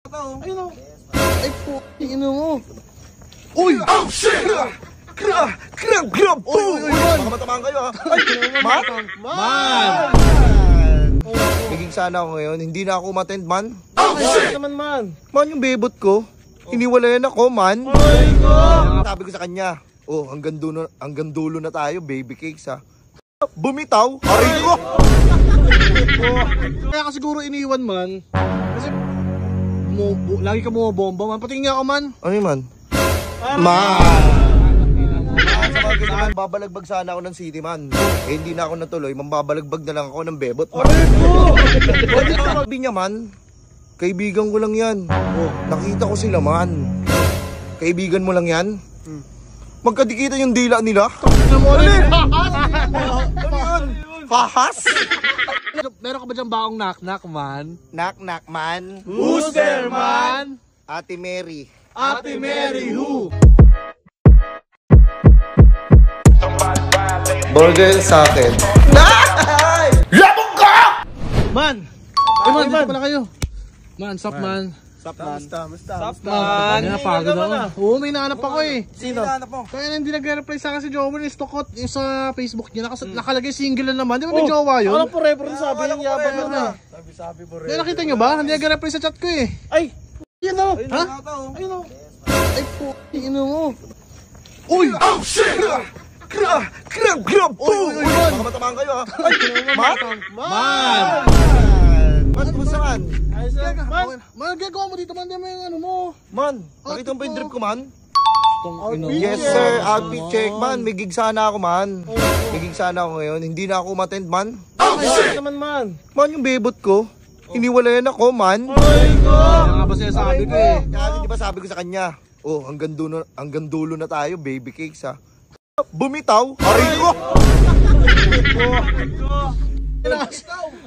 Ayun o. Ay po, ino mo. Uy! Oh shit! Grab! Baka matamaan kayo ha. Ay! Man! Naging sana ako ngayon. Hindi na ako umattend, man. Oh shit! Naman man. Man, yung bebot ko. Iniwalayan ako, man. Ay ko! Sabi ko sa kanya, oh, hanggang dulo na tayo, baby cakes ha. Bumitaw, aray ko! Kaya ka siguro iniwan man. Kasi lagi ka bumabomba man. Patingin nga ako man. Ano yun, man? Man! Sa mga ganyan, man, babalagbag sana ako ng city, man. Eh, hindi na ako natuloy, mambabalagbag na lang ako ng bebot, man. Sabi niya, man, kaibigan ko lang yan. Nakita ko sila, man. Kaibigan mo lang yan? Magkadikita yung dila nila? Ano yun? Fahas? Meron ka ba dyan baong knock-knock man? Knock-knock, man. Who's there man? Ate Mary. Ate Mary who? Burger sa akin. Labog ka! Man! Ay man, dito pala kayo. Man, sup man. Sup, man. Sup man. Napagod ako. Oo, may nahanap ako eh. Sino? Kaya hindi nagre-reply sa akin si Joel. Stalkot yung sa Facebook niya. Nakalagay single na naman. Di ba may jowa yun? Alam po reference sabi yung yabang mo na. Sabi po May nakita nyo ba? Hindi nagre-reply sa chat ko eh. Ay! Yan o! Ha? Ayun o! Ay po, ino mo. Uy! Oh shit! Grab! Uy! Baka matamaan kayo ha. Ay! Man! Man! Man, kumusta man? Man, gagawa mo dito man. Di mo yung ano mo. Man, nakita mo ba yung drip ko, man? Tong Yes sir, outfit check, man. May gig sana ako, man. May gig sana ako ngayon. Hindi na ako umattend, man. Ay naman man! Man, yung bebot ko. Iniwalayan ako, man. Kaya nga ba sinasabi ko eh. Kaya di ba sabi ko sa kanya, oh, hanggang dulo na tayo, baby cakes ha. Bumitaw, aray ko!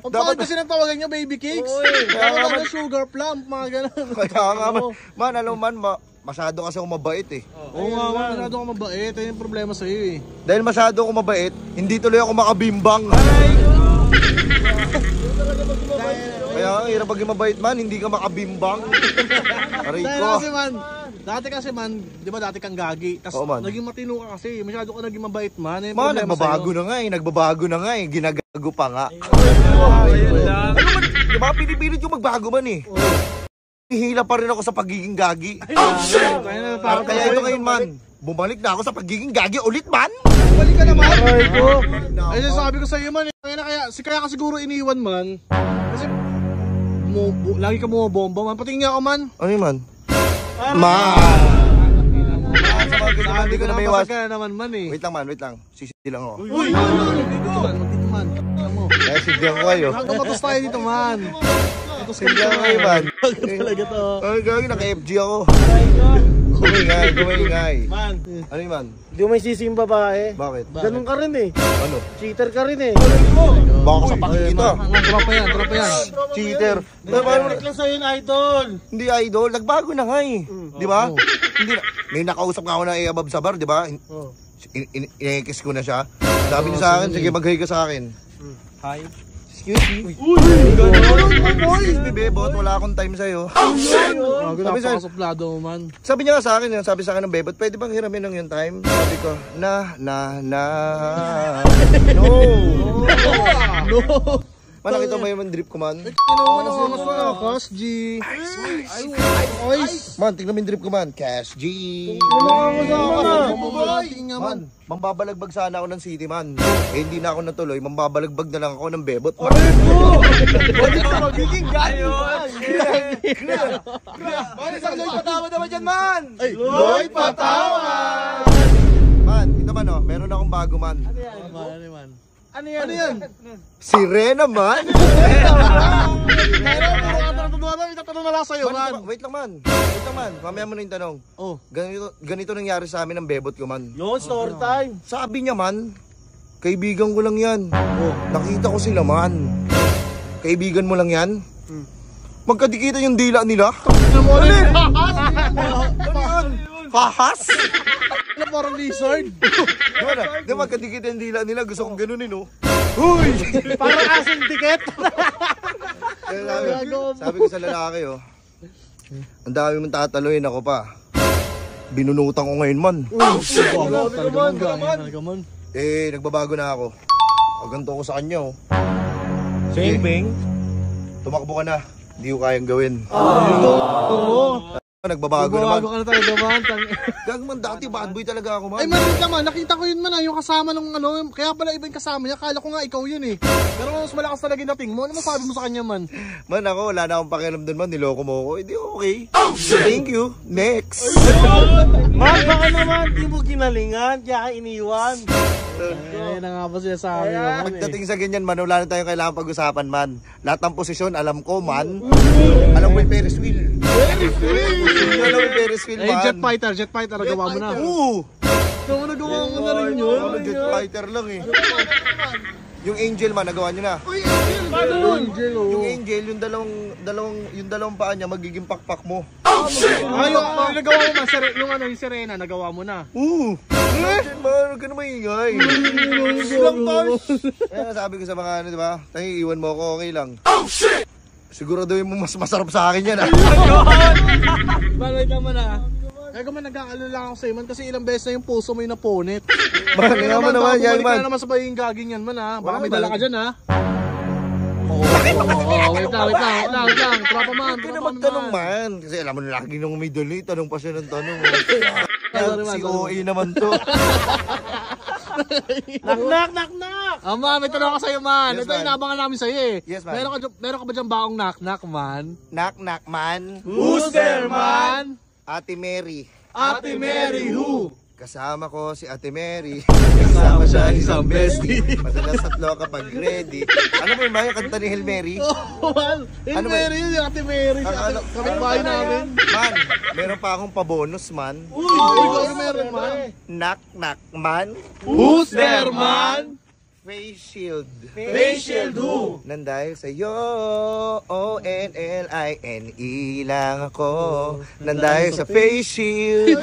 Ang bakit kasi nang tawagan nyo baby cakes? Tawagan na sugar plum, mga ganun. Kaya nga, man, alam man, masyado kasi ako mabait eh. Oo nga, masyado ako mabait. Ayun yung problema sa'yo eh. Dahil masyado ako mabait, hindi tuloy ako makabimbang. Kaya ang hirap pag mabait man, hindi ka makabimbang. Aray Dahil ko. kasi man, di ba dati kang gagi? Tapos Oo, man. naging matino ka kasi. Masyado ka naging mabait man. Ayun yung Man, problema nagbabago na nga eh. Ginagago pa nga. sa'yo. Ano man, di ba pinipilit yung magbago man eh. Hihila pa rin ako sa pagiging gagi. Kaya ito ngayon man, bumalik na ako sa pagiging gagi ulit man. Balik ka naman. Ay ko! Ay, sabi ko sa'yo man. Kaya ka siguro iniwan man. Kasi lagi ka bumabomba man. Patingin nga ako man. Ano yun man? Man! Sa mga ganyan, hindi ko na may iwas. Ka na naman man eh. Wait lang. Sisidi lang ako. Uy! Dito man. Alam mo. Kaya sidihan ko kayo. Nakapatos tayo dito man. Patos ka Sidihan dito ko kayo man. Talaga to. Ay, gagi, naka-FG ako. Kumingay. Man, Ano yun man? hindi mo may sisi yung babae. Bakit? Ganun ka rin eh. Ano? Cheater ka rin eh. Baka sa pakikita. Tropa yan. Cheater. Balik lang sa'yo yung idol. Hindi idol, nagbago na nga eh. Di ba? Hindi na. May nakausap nga ako na i-above sa bar, di ba? In-kiss ko na siya. Sabi niya sa akin, sige mag-hi ka sa akin. Hi. Excuse me. Excuse me, bebot, wala akong time sa'yo. Napakasuplado mo man. Sabi niya nga sa akin, sabi sa akin ng bebot, pwede bang hiramin ng yung time? Sabi ko, no. Man, nakita mo yung drip ko man? Kinuha na mas malakas, G. Ice. Man, tingnan mo yung drip ko man. Cash G. Man, mambabalagbag sana ako ng city man. Eh, hindi na ako natuloy, mambabalagbag na lang ako ng bebot man. Pwede ka magiging gayo. Lloyd Patawa naman dyan man! Lloyd Patawa! Man, ito man oh, meron akong bago man. Ano yan? Si Rena man! Itatanong na lang sa'yo, man. Wait lang man, mamaya mo na yung tanong. Oh. Ganito nangyari sa amin ng bebot ko man. Yun, story time. Sabi niya man, kaibigan ko lang yan. Nakita ko sila man. Kaibigan mo lang yan? Magkadikita yung dila nila? Ano yun? Fahas? Ano parang lizard? Di ba magkadikita yung dila nila? Gusto kong ganunin oh. Uy! Parang asing tiket. Sabi ko sa lalaki oh, Ang dami mong tataluin ako pa. Binunutan ko ngayon man. Talaga man. Eh, nagbabago na ako. Ganto ko sa kanya oh. Bing bing. Tumakbo ka na. Hindi ko kayang gawin. Nagbabago naman. Bago ka na talaga man. Gag man, dati bad boy talaga ako man. Ay man, naman, nakita ko yun man yung kasama nung ano, kaya pala iba yung kasama niya, kala ko nga ikaw yun eh. Pero mas malakas talaga yung dating mo, ano masabi mo sa kanya man? Man ako, wala na akong pakialam dun man, niloko mo ako. Hindi okay. Thank you. Next. Man, baka naman di mo ginalingan, kaya ka iniwan. Ay, na nga ba siya sa amin naman eh. Pagdating sa ganyan man, wala na tayong kailangan pag-usapan man. Lahat ng posisyon, alam ko man. Alam mo yung Ferris wheel. Alam mo yung Ferris wheel Ay, man. jet fighter, nagawa mo na. Oo. Nagawa mo na rin yun. Jet fighter lang eh. Yung Angel man, nagawa nyo na. Angel, oh. Yung Angel, yung dalawang paa niya, magiging pakpak mo. Ay, yung nagawa mo man, yung Serena, nagawa mo na. Oo. Angel man, huwag ka na maingay. Kaya sabi ko sa mga ano, diba? Tayo, iwan mo ako, okay lang. Siguraduhin mo mas masarap sa akin yan ah. Wait naman ah. Kaya man nagkaalala ako sa'yo man kasi ilang beses na yung puso mo yung napunit. Man, nga man naman, yan man. Bumalik ka naman sa baying gaging yan man ha. Baka may dala ka dyan ha. Wait lang. Tropa man. Huwag ka na magtanong man. Kasi alam mo na lagi nung may dali, tanong pa siya ng tanong. Si OA naman to. Knock. Man, may tanong ka sa'yo man. Yes, Ito yung man. nabangan namin sa'yo eh. Yes, man. Meron ka ba dyan baong knock man? Knock man. Who's there, man? Ate Mary. Ate Mary who? Kasama ko si Ate Mary. Kasama siya isang bestie. Madalas tatlo kapag ready. Ano mo yung mga kanta ni Hail Mary? Oh man. Ano ba? Mary yun, yung Ate Mary. Kapit-bahay namin. Man, meron pa akong pabonus man. Uy, meron man. Knock man. Who's there, man? Face shield. Face shield who? Nandahil sa'yo, O-N-L-I-N-E lang ako. Nandahil sa face shield.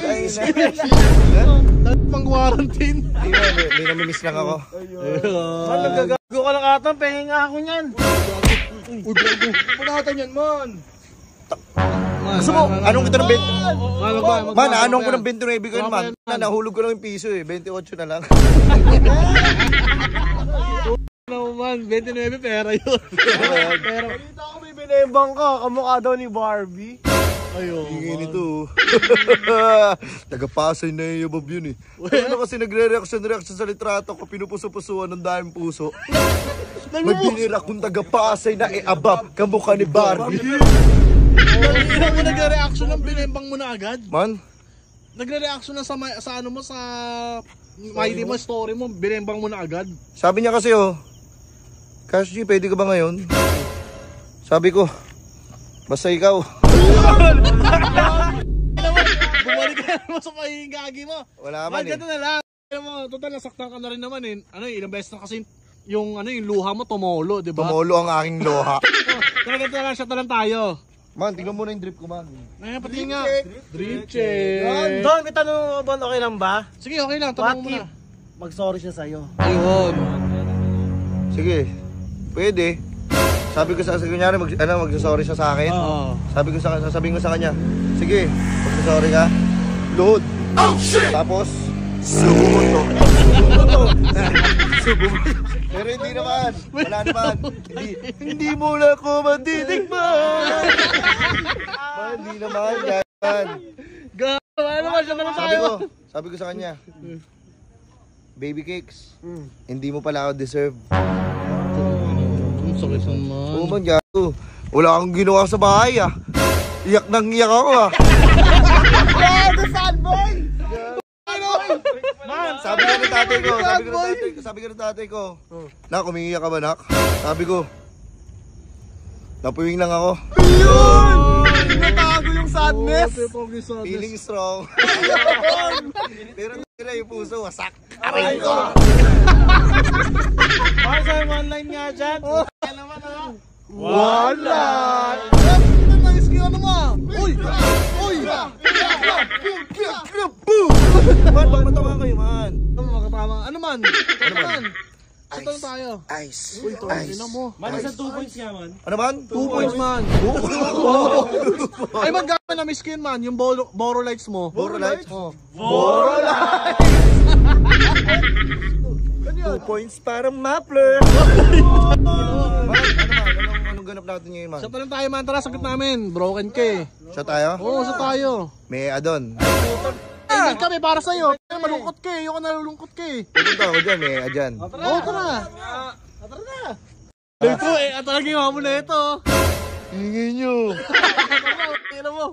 Pang quarantine. Hindi na, may namimiss lang ako. Man, nagagago ka lang ata, pahinga ako niyan. Uy, gago. Punatan yan, man. Gusto mo, anong kita ng 20? Man, anong ko ng 29 ko yun, man? Nahulog ko lang yung piso eh, 28 na lang. Ano man, 29 pera yun. Pero, Balita ko may binebang ka, kamukha daw ni Barbie. ayun. Hingin ito. Tagapasay na yung yabab yun eh. Ano kasi nagre-reaction sa litrato ko, pinupuso-pusuan ng daming puso. May binira kong tagapasay na abab, kamukha ni Barbie. Hindi mo nagre-reaction ng binembang mo na agad. Man, Nagre-reaction na sa ano mo, sa Mighty mo, story mo, binembang mo na agad. sabi niya kasi oh, Cash G, pwede ka ba ngayon? Sabi ko, basta ikaw. Bumalik ka naman sa pahingagi mo. Wala Man, man eh. ganito na lang. Alam mo, total, nasaktan ka na rin naman eh. Ano, ilang beses na kasi yung luha mo tumolo, di ba? Tumolo ang aking loha. Talaga na lang, shot na lang tayo. Man, tingnan mo na yung drip ko, man. Ngayon, pati nga. Drip check. Don, may tanong mo ba, okay lang ba? Sige, okay lang. What Tanong mo if na. mag-sorry siya sa'yo? Ayun. Sige, pwede. Sabi ko sa kunyari, magsasorry siya sa akin. Oo. Sabihin ko sa kanya, sige, magsasorry ka. Load. Oh, shit! Tapos, subo mo to. Subo mo. Pero hindi naman. Wala naman. Hindi mo na ako matitikman. Hindi naman. Yan. Gawa naman siya na lang Sabi ko sa kanya, baby cakes, hindi mo pala ako deserve. Sakit naman. Oo man, gago. Wala kang ginawa sa bahay ah. Iyak nang iyak ako ah. Gago, sad boy! Man, sabi ko ng tatay ko, nak, umiiyak ka ba, nak? Sabi ko, napuwing lang ako. Natago yung sadness! Feeling strong. Pero tira yung puso, wasak. Aray ko. Para sa online nga dyan. Kaya naman ha. Wala. Ano mo? Uy! Uy! Man, baka matawa kayo, man. Ano man? Ano man? Sa tanong tayo. Ice. Uy, ina mo. Man, isa 2 points nga man. Ano man? 2 points man. Ay man, gano'n na miss ko yun man. Yung Boro Lights mo. Boro Lights? Oh. Boro Lights! 2 points para Mapler. Anong ganap natin ngayon, man? Sa tanong tayo man, tara sagot namin. Broken ka eh. Siya tayo? Oo, sa tayo. May adon. Hindi kami para sa'yo. Malungkot ka eh. Yung ka nalulungkot ka eh. Pupunta ako dyan, may adyan. Oo, tara. Tara na. Ito eh, at talagang yung mo na ito. Hingin nyo. Tingnan mo.